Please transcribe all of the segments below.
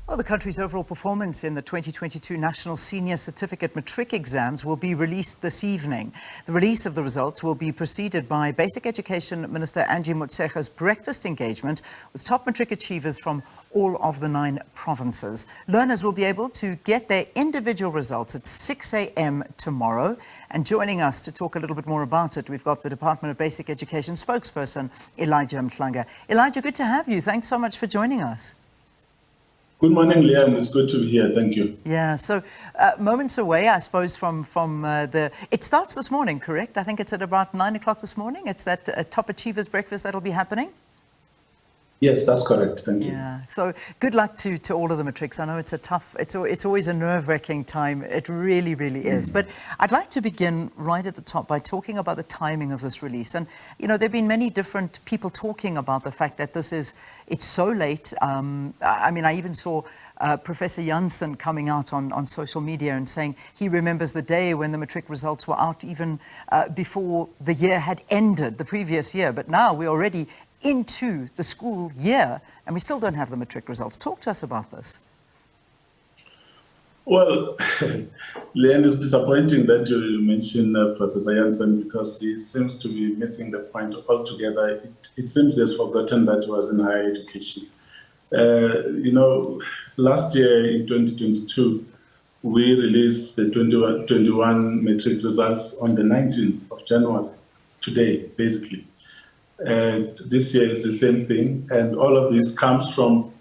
Well, the country's overall performance in the 2022 National Senior Certificate Matric exams will be released this evening. The release of the results will be preceded by Basic Education Minister Angie Motshekga's breakfast engagement with top matric achievers from all of the 9 provinces. Learners will be able to get their individual results at 6 a.m. tomorrow. And joining us to talk a little bit more about it, we've got the Department of Basic Education Spokesperson Elijah Mhlanga. Elijah, good to have you. Thanks so much for joining us. Good morning, Liam. It's good to be here. Thank you. Yeah, so moments away, I suppose, from it starts this morning, correct? I think it's at about 9 o'clock this morning. It's that Top Achievers Breakfast that'll be happening? Yes, that's correct. Thank you. Yeah, so good luck to all of the matrics. I know it's a tough, it's always a nerve-wracking time. It really, really is. But I'd like to begin right at the top by talking about the timing of this release. And, you know, there have been many different people talking about the fact that it's so late. I mean, I even saw Professor Jansen coming out on social media and saying he remembers the day when the matric results were out even before the year had ended, the previous year. But now we're already into the school year and we still don't have the matric results. Talk to us about this. Well, Leanne, it's disappointing that you mentioned Professor Jansen because he seems to be missing the point altogether. It seems he has forgotten that he was in higher education. You know, last year in 2022, we released the 21 matric results on the 19th of January, today, basically. And this year is the same thing. And all of this comes from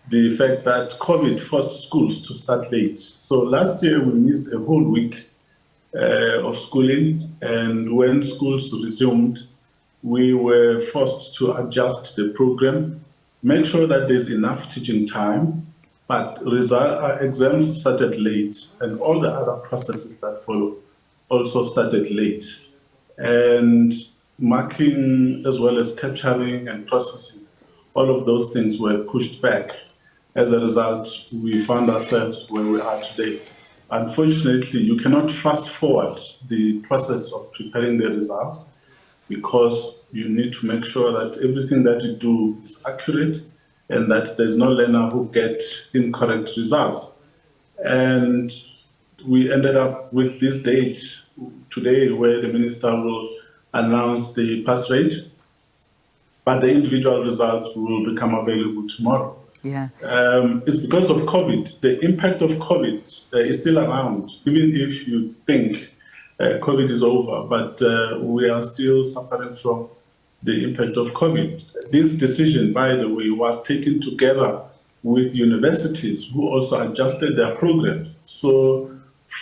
the fact that COVID forced schools to start late. So last year we missed a whole week of schooling. And when schools resumed, we were forced to adjust the program, make sure that there's enough teaching time, but exams started late and all the other processes that follow also started late. And marking as well as capturing and processing, all of those things were pushed back. As a result, we found ourselves where we are today. Unfortunately, you cannot fast forward the process of preparing the results because you need to make sure that everything that you do is accurate and that there's no learner who gets incorrect results. And we ended up with this date today where the minister will announce the pass rate, but the individual results will become available tomorrow. Yeah. It's because of COVID. The impact of COVID is still around, even if you think COVID is over, but we are still suffering from the impact of COVID. This decision, by the way, was taken together with universities who also adjusted their programs. So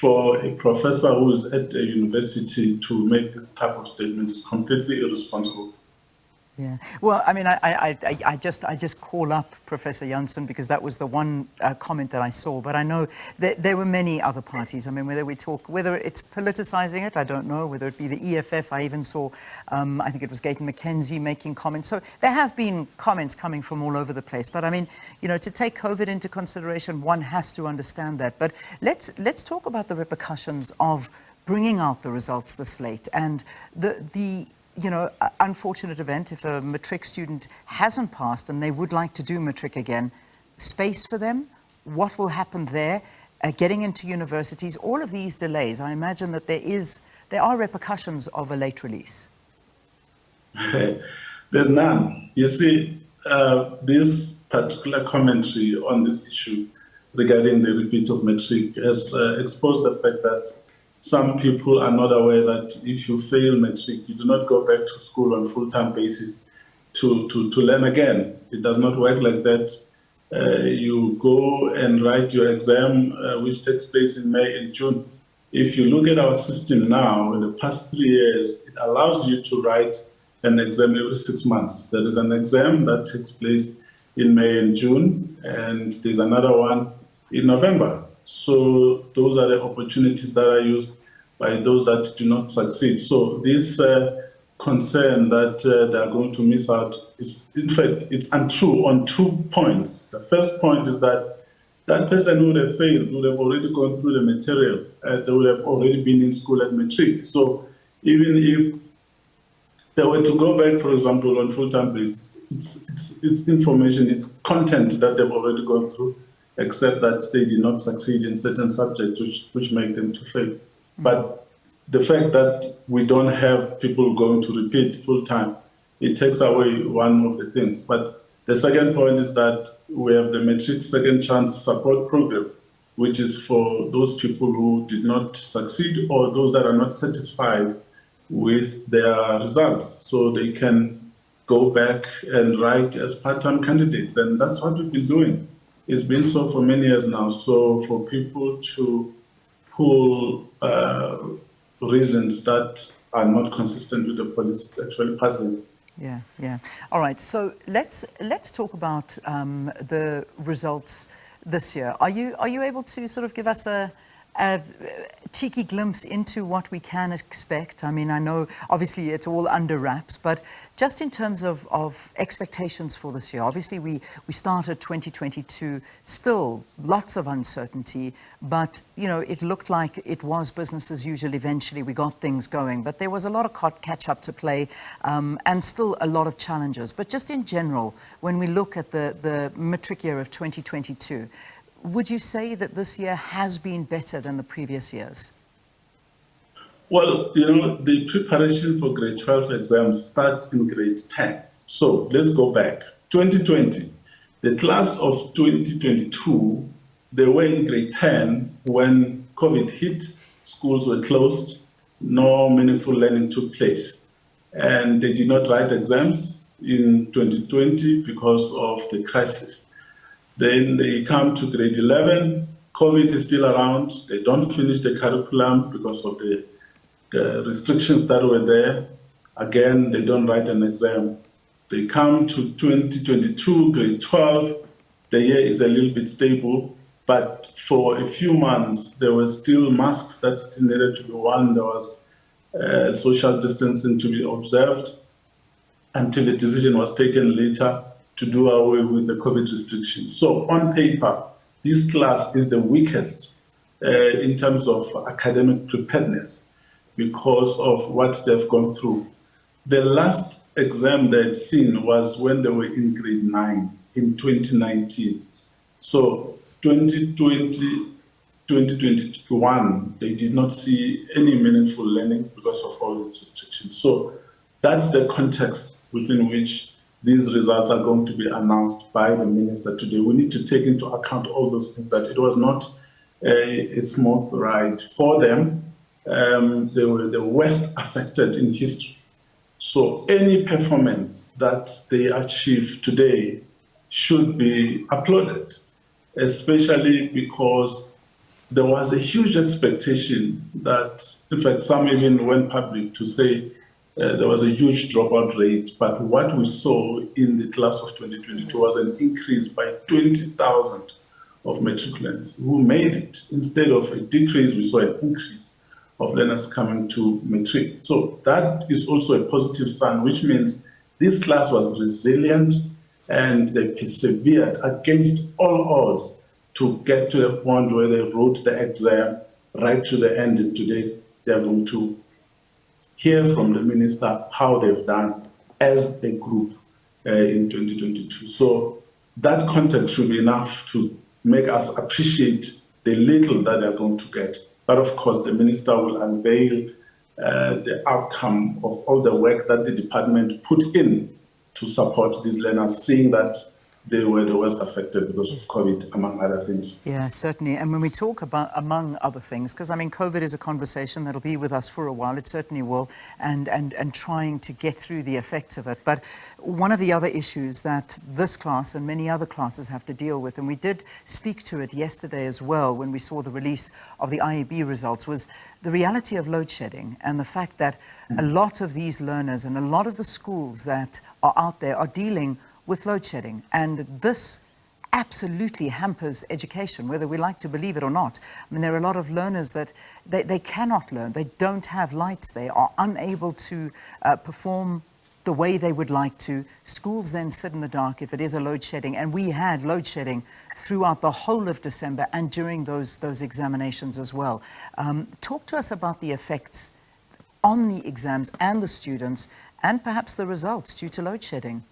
for a professor who is at a university to make this type of statement is completely irresponsible. Yeah. Well, I mean, I just call up Professor Jansen because that was the one comment that I saw. But I know that there were many other parties. I mean, whether it's politicizing it, I don't know. Whether it be the EFF, I even saw, I think it was Gayton McKenzie making comments. So there have been comments coming from all over the place. But I mean, you know, to take COVID into consideration, one has to understand that. But let's talk about the repercussions of bringing out the results this late and the you know, unfortunate event if a matric student hasn't passed and they would like to do matric again, space for them, what will happen there, getting into universities, all of these delays. I imagine that there are repercussions of a late release. There's none. You see, this particular commentary on this issue regarding the repeat of matric has exposed the fact that some people are not aware that if you fail matric, you do not go back to school on a full-time basis to learn again. It does not work like that. You go and write your exam, which takes place in May and June. If you look at our system now, in the past 3 years, it allows you to write an exam every 6 months. There is an exam that takes place in May and June, and there's another one in November. So those are the opportunities that are used by those that do not succeed. So this concern that they are going to miss out is, in fact, it's untrue on 2 points. The first point is that that person who would have failed would have already gone through the material. They would have already been in school at matric. So even if they were to go back, for example, on full-time basis, it's information, it's content that they've already gone through. except that they did not succeed in certain subjects which make them to fail. But the fact that we don't have people going to repeat full time, it takes away one of the things. But the second point is that we have the Matric Second Chance Support Program, which is for those people who did not succeed or those that are not satisfied with their results, so they can go back and write as part-time candidates. And that's what we've been doing. It's been so for many years now. So for people to pull reasons that are not consistent with the policy, it's actually puzzling. Yeah, yeah. All right. So let's talk about the results this year. Are you able to sort of give us a cheeky glimpse into what we can expect? I mean, I know obviously it's all under wraps, but just in terms of expectations for this year, obviously we started 2022, still lots of uncertainty, but you know, it looked like it was business as usual. Eventually we got things going, but there was a lot of catch up to play, and still a lot of challenges. But just in general, when we look at the matric year of 2022, would you say that this year has been better than the previous years? Well, you know, the preparation for grade 12 exams starts in grade 10. So let's go back. 2020, the class of 2022, they were in grade 10 when COVID hit, schools were closed, no meaningful learning took place. And they did not write exams in 2020 because of the crisis. Then they come to grade 11, COVID is still around, they don't finish the curriculum because of the restrictions that were there. Again, they don't write an exam. They come to 2022, grade 12, the year is a little bit stable, but for a few months, there were still masks that still needed to be worn, there was social distancing to be observed, until a decision was taken later to do away with the COVID restrictions. So on paper, this class is the weakest in terms of academic preparedness because of what they've gone through. The last exam they'd seen was when they were in grade 9 in 2019. So 2020, 2021, they did not see any meaningful learning because of all these restrictions. So that's the context within which these results are going to be announced by the minister today. We need to take into account all those things, that it was not a smooth ride for them. They were the worst affected in history. So any performance that they achieve today should be applauded, especially because there was a huge expectation that, in fact, some even went public to say there was a huge dropout rate, but what we saw in the class of 2022 was an increase by 20,000 of matriculants who made it. Instead of a decrease, we saw an increase of learners coming to matric. So that is also a positive sign, which means this class was resilient and they persevered against all odds to get to the point where they wrote the exam right to the end. And today they are going to hear from the minister how they've done as a group in 2022. So that context should be enough to make us appreciate the little that they're going to get. But of course, the minister will unveil the outcome of all the work that the department put in to support these learners, seeing that they were the worst affected because of COVID, among other things. Yeah, certainly. And when we talk about, among other things, because I mean, COVID is a conversation that'll be with us for a while, it certainly will, and trying to get through the effects of it. But one of the other issues that this class and many other classes have to deal with, and we did speak to it yesterday as well when we saw the release of the IEB results, was the reality of load shedding and the fact that a lot of these learners and a lot of the schools that are out there are dealing with load shedding, and this absolutely hampers education, whether we like to believe it or not. I mean, there are a lot of learners that they cannot learn, they don't have lights, they are unable to perform the way they would like to. Schools then sit in the dark if it is a load shedding, and we had load shedding throughout the whole of December and during those examinations as well. Talk to us about the effects on the exams and the students, and perhaps the results due to load shedding.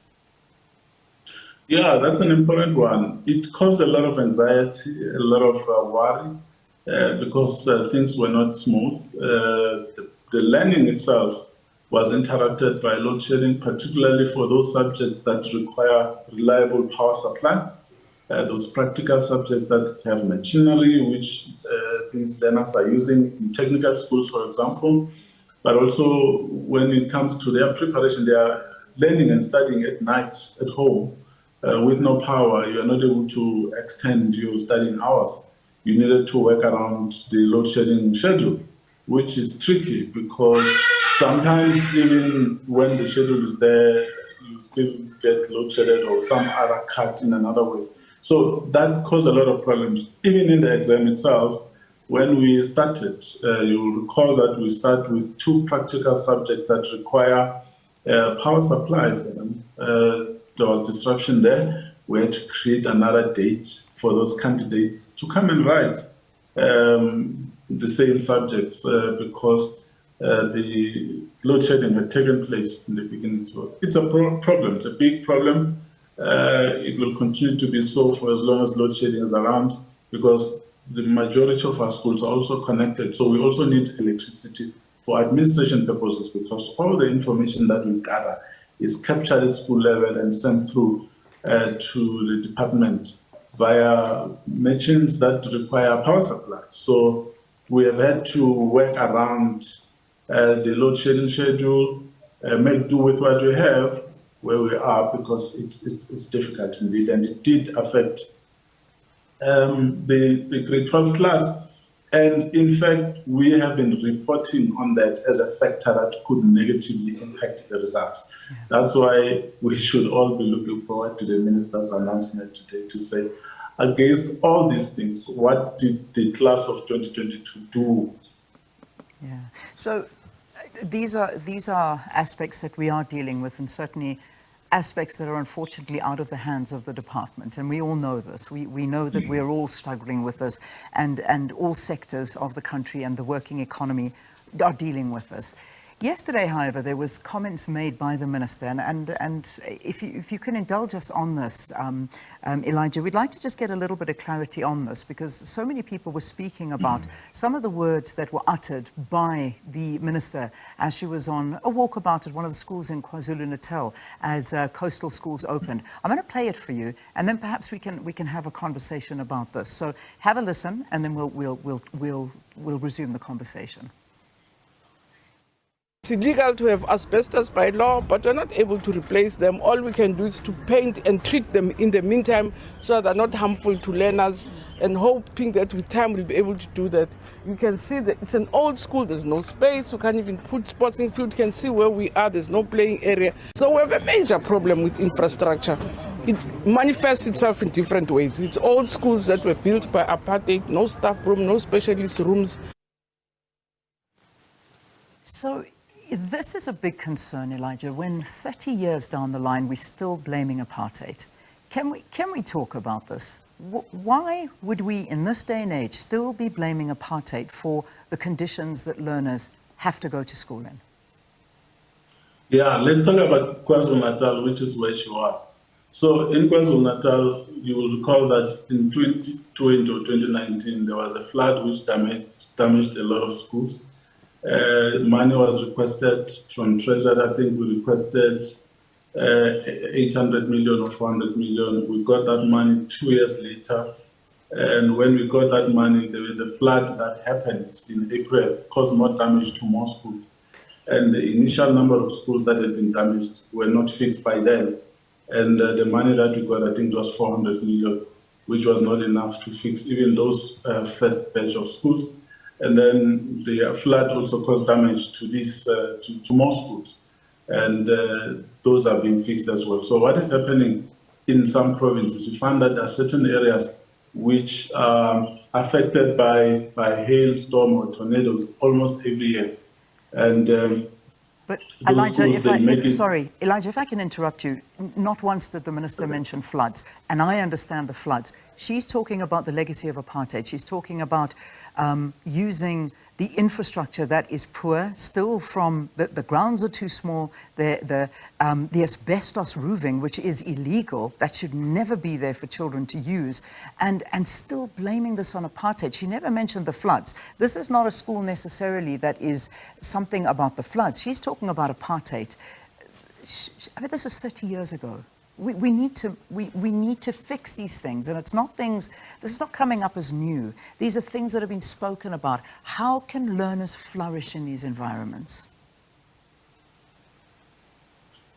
Yeah, that's an important one. It caused a lot of anxiety, a lot of worry, because things were not smooth. The learning itself was interrupted by load shedding, particularly for those subjects that require reliable power supply. Those practical subjects that have machinery, which these learners are using in technical schools, for example, but also when it comes to their preparation, they are learning and studying at night at home with no power. You are not able to extend your studying hours. You needed to work around the load shedding schedule, which is tricky because sometimes even when the schedule is there, you still get load shedded or some other cut in another way. So that caused a lot of problems. Even in the exam itself, when we started, you'll recall that we start with 2 practical subjects that require power supply for them. There was disruption there. We had to create another date for those candidates to come and write the same subjects because the load shedding had taken place in the beginning. So it's a problem. It's a big problem. It will continue to be so for as long as load shedding is around because the majority of our schools are also connected. So we also need electricity for administration purposes because all the information that we gather is captured at school level and sent through to the department via machines that require power supply. So we have had to work around the load shedding schedule, make do with what we have where we are because it's difficult indeed, and it did affect the grade 12 class. And in fact, we have been reporting on that as a factor that could negatively impact the results. Yeah. That's why we should all be looking forward to the minister's announcement today to say, against all these things, what did the class of 2022 do? Yeah. So these are aspects that we are dealing with, and certainly aspects that are unfortunately out of the hands of the department. And we all know this. We know that we're all struggling with this, and all sectors of the country and the working economy are dealing with this. Yesterday, however, there was comments made by the minister, and if you can indulge us on this, Elijah, we'd like to just get a little bit of clarity on this, because so many people were speaking about some of the words that were uttered by the minister as she was on a walkabout at one of the schools in KwaZulu-Natal as coastal schools opened. I'm going to play it for you, and then perhaps we can have a conversation about this. So have a listen, and then we'll resume the conversation. It's illegal to have asbestos by law, but we're not able to replace them. All we can do is to paint and treat them in the meantime so they're not harmful to learners, and hoping that with time we'll be able to do that. You can see that it's an old school, there's no space, you can't even put sporting field, you can see where we are, there's no playing area. So we have a major problem with infrastructure. It manifests itself in different ways. It's old schools that were built by apartheid, no staff room, no specialist rooms. So this is a big concern, Elijah, when 30 years down the line we're still blaming apartheid. Can we talk about this? Why would we, in this day and age, still be blaming apartheid for the conditions that learners have to go to school in? Yeah, let's talk about KwaZulu-Natal, which is where she was. So in KwaZulu-Natal, you will recall that in 2020 or 2019, there was a flood which damaged a lot of schools. Money was requested from Treasury. I think we requested 800 million or 400 million. We got that money 2 years later. And when we got that money, the flood that happened in April caused more damage to more schools. And the initial number of schools that had been damaged were not fixed by then. And the money that we got, I think it was 400 million, which was not enough to fix even those first batch of schools. And then the flood also caused damage to these to more schools, and those are being fixed as well. So what is happening in some provinces? We find that there are certain areas which are affected by hailstorm or tornadoes almost every year, and but Elijah, Elijah, if I can interrupt you, not once did the minister mention floods, and I understand the floods. She's talking about the legacy of apartheid. She's talking about using the infrastructure that is poor, still from the grounds are too small, the asbestos roofing, which is illegal, that should never be there for children to use, and still blaming this on apartheid. She never mentioned the floods. This is not a school necessarily that is something about the floods. She's talking about apartheid. I mean, this is 30 years ago. We need to fix these things, and it's not things, this is not coming up as new. These are things that have been spoken about. How can learners flourish in these environments?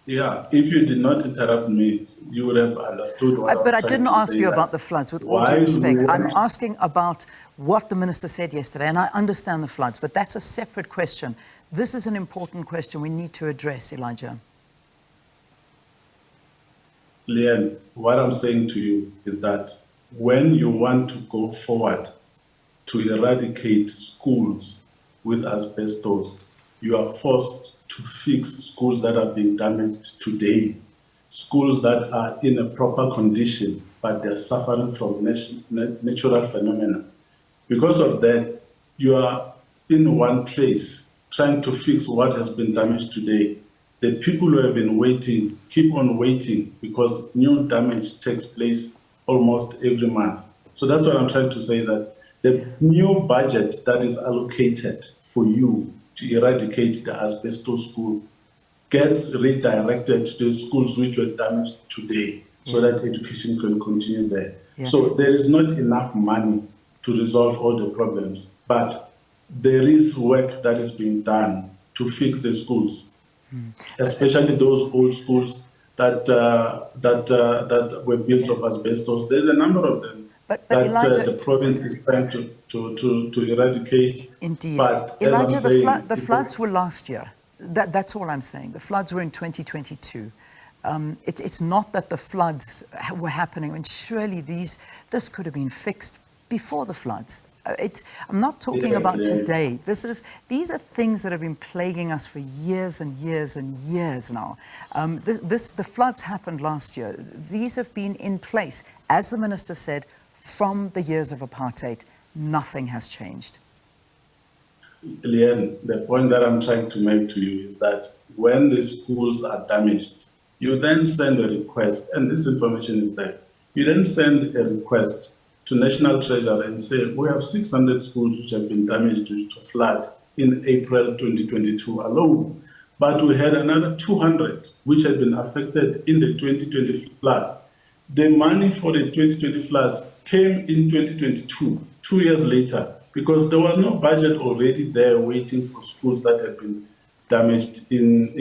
Yeah, if you did not interrupt me, you would have understood what I was But I trying didn't to ask say, you that about the floods, with all while due respect. we I'm want- asking about what the minister said yesterday, and I understand the floods, but that's a separate question. This is an important question we need to address, Elijah. Leanne, what I'm saying to you is that when you want to go forward to eradicate schools with asbestos, you are forced to fix schools that are being damaged today, schools that are in a proper condition, but they're suffering from natural phenomena. Because of that, you are in one place trying to fix what has been damaged today. The people who have been waiting keep on waiting because new damage takes place almost every month. So that's what I'm trying to say, that the new budget that is allocated for you to eradicate the asbestos school gets redirected to the schools which were damaged today, so that education can continue there. Yeah. So there is not enough money to resolve all the problems, but there is work that is being done to fix the schools, especially those old schools that were built of asbestos. There's a number of them But that Elijah, the province is trying to eradicate. indeed. But as Elijah, I'm saying, the floods were last year. That's all I'm saying. The floods were in 2022. It's not that the floods were happening. I mean, surely this could have been fixed before the floods. I'm not talking about today. These are things that have been plaguing us for years and years and years now. The floods happened last year. These have been in place, as the minister said, from the years of apartheid. Nothing has changed. Leanne, the point that I'm trying to make to you is that when the schools are damaged, you then send a request, and this information is there. You then send a request to National Treasury and say, we have 600 schools which have been damaged due to flood in April 2022 alone. But we had another 200 which had been affected in the 2020 floods. The money for the 2020 floods came in 2022, 2 years later, because there was no budget already there waiting for schools that had been damaged in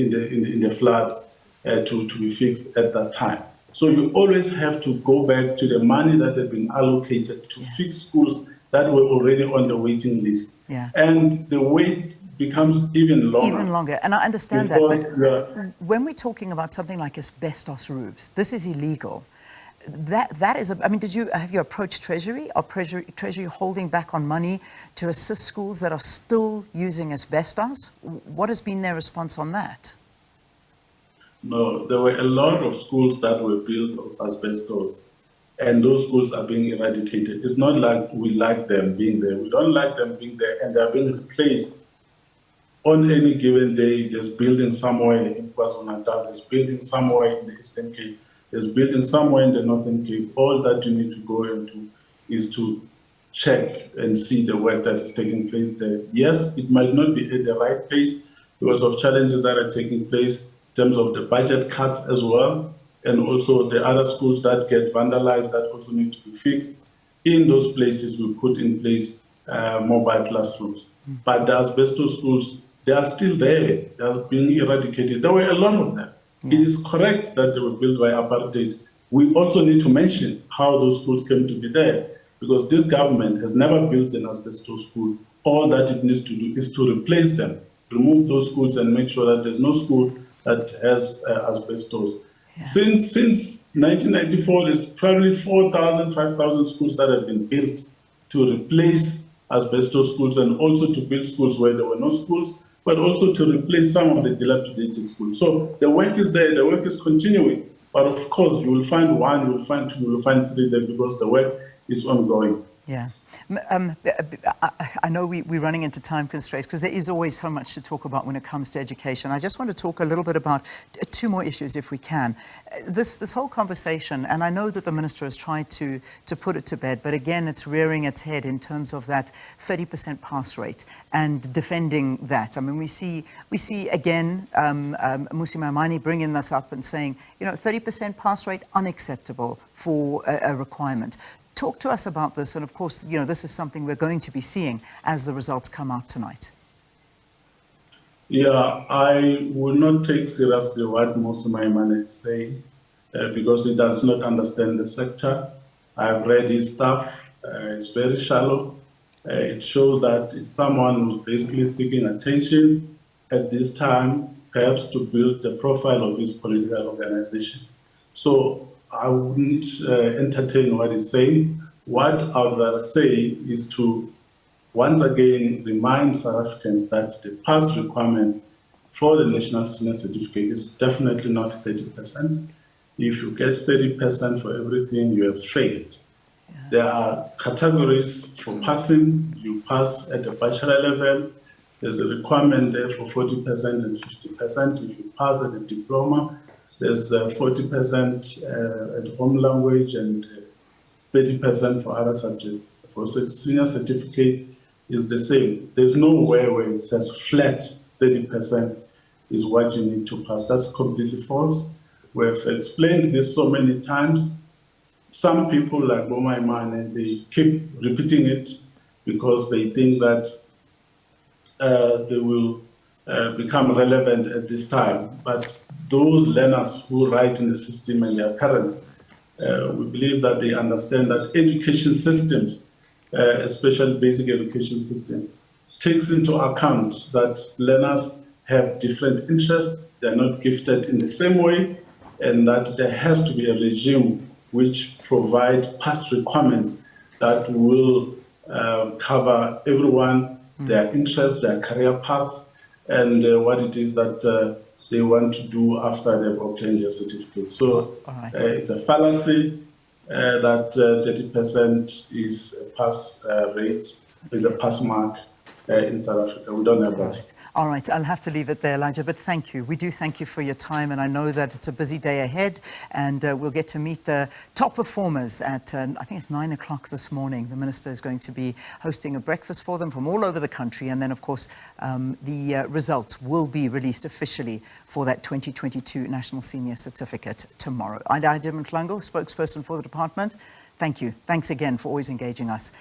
the floods to be fixed at that time. So you always have to go back to the money that had been allocated to fix schools that were already on the waiting list. Yeah. And the wait becomes even longer. Even longer. And I understand because that. But when we're talking about something like asbestos roofs, this is illegal. That is, I mean, have you approached Treasury? Are Treasury holding back on money to assist schools that are still using asbestos? What has been their response on that? No, there were a lot of schools that were built of asbestos, and those schools are being eradicated. It's not like we like them being there. We don't like them being there, and they're being replaced. On any given day, there's building somewhere in KwaZulu-Natal, there's building somewhere in the Eastern Cape, there's building somewhere in the Northern Cape. All that you need to go into is to check and see the work that is taking place there. Yes, it might not be at the right pace because of challenges that are taking place in terms of the budget cuts as well, and also the other schools that get vandalized that also need to be fixed. In those places, we put in place mobile classrooms. But the asbestos schools, they are still there. They are being eradicated. There were a lot of them. It is correct that they were built by apartheid. We also need to mention how those schools came to be there, because this government has never built an asbestos school. All that it needs to do is to replace them, remove those schools and make sure that there's no school that has asbestos. Yeah. Since 1994, there's probably 4,000, 5,000 schools that have been built to replace asbestos schools, and also to build schools where there were no schools, but also to replace some of the dilapidated schools. So the work is there, the work is continuing. But of course, you will find one, you will find two, you will find three there, because the work is ongoing. Yeah. I know we're running into time constraints because there is always so much to talk about when it comes to education. I just want to talk a little bit about two more issues if we can. This whole conversation, and I know that the Minister has tried to put it to bed, but again, it's rearing its head in terms of that 30% pass rate and defending that. I mean, we see again, Mmusi Maimane bringing this up and saying, 30% pass rate unacceptable for a requirement. Talk to us about this, and of course, this is something we're going to be seeing as the results come out tonight. Yeah, I will not take seriously what Mmusi Maimane is saying because he does not understand the sector. I've read his stuff, it's very shallow. It shows that it's someone who's basically seeking attention at this time, perhaps to build the profile of his political organization. So I wouldn't entertain what he's saying. What I would rather say is to once again remind South Africans that the pass requirement for the National Senior Certificate is definitely not 30%. If you get 30% for everything, you have failed. Yeah. There are categories for passing. You pass at the bachelor level. There's a requirement there for 40% and 50%. If you pass at a diploma, there's 40% at home language and 30% for other subjects. For senior certificate, is the same. There's nowhere where it says flat 30% is what you need to pass. That's completely false. We've explained this so many times. Some people like Maimane, they keep repeating it because they think that they will become relevant at this time. But those learners who write in the system and their parents, we believe that they understand that education systems, especially basic education system, takes into account that learners have different interests, they're not gifted in the same way, and that there has to be a regime which provide pass requirements that will cover everyone, their interests, their career paths, and what it is that they want to do after they've obtained their certificate. So it's a fallacy that 30% is a pass rate, is a pass mark in South Africa. We don't have that. All right, I'll have to leave it there, Elijah, but thank you. We do thank you for your time, and I know that it's a busy day ahead, and we'll get to meet the top performers at, I think it's 9 o'clock this morning. The Minister is going to be hosting a breakfast for them from all over the country, and then, of course, the results will be released officially for that 2022 National Senior Certificate tomorrow. Elijah Mhlanga, spokesperson for the department, thank you. Thanks again for always engaging us